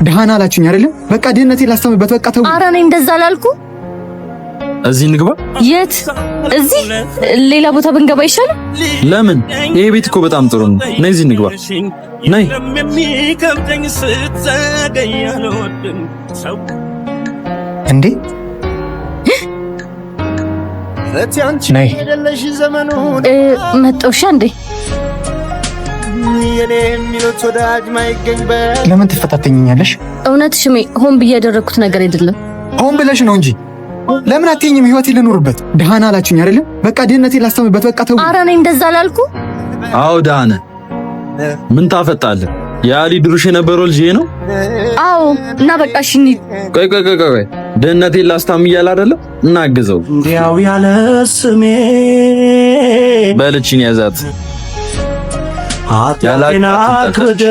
ደሃና አላችሁኝ አይደለም? በቃ ድህነቴን ላስተምበት። በቃ ተው። ኧረ እኔ እንደዛ አላልኩ። እዚህ እንግባ። የት? እዚህ ሌላ ቦታ ብንገባ ይሻላል። ለምን? ይሄ ቤት እኮ በጣም ጥሩ ነው። ነይ እዚህ እንግባ። ነይ። እንዴ ነይ። መጣውሻ እንዴ? ለምን ትፈታተኝኛለሽ? እውነት ሽሜ ሆን ብዬ ያደረኩት ነገር አይደለም። ሆን ብለሽ ነው እንጂ ለምን አትይኝም? ህይወቴ ልኑርበት። ደሃና አላችሁኝ አይደለም? በቃ ድህነቴን ላስተምበት። በቃ ተው። ኧረ እኔ እንደዛ አላልኩ። አዎ ዳነ፣ ምን ታፈጣለህ? ያሊ ድሩሽ የነበረው ልጅ ነው። አዎ እና በቃ እሺ እንሂድ። ቆይ ድህነቴን ላስታም እያለ አይደለም? እናግዘው። እንዲያው ያለ ስሜ በልችን ያዛት አጥያና ክደሽ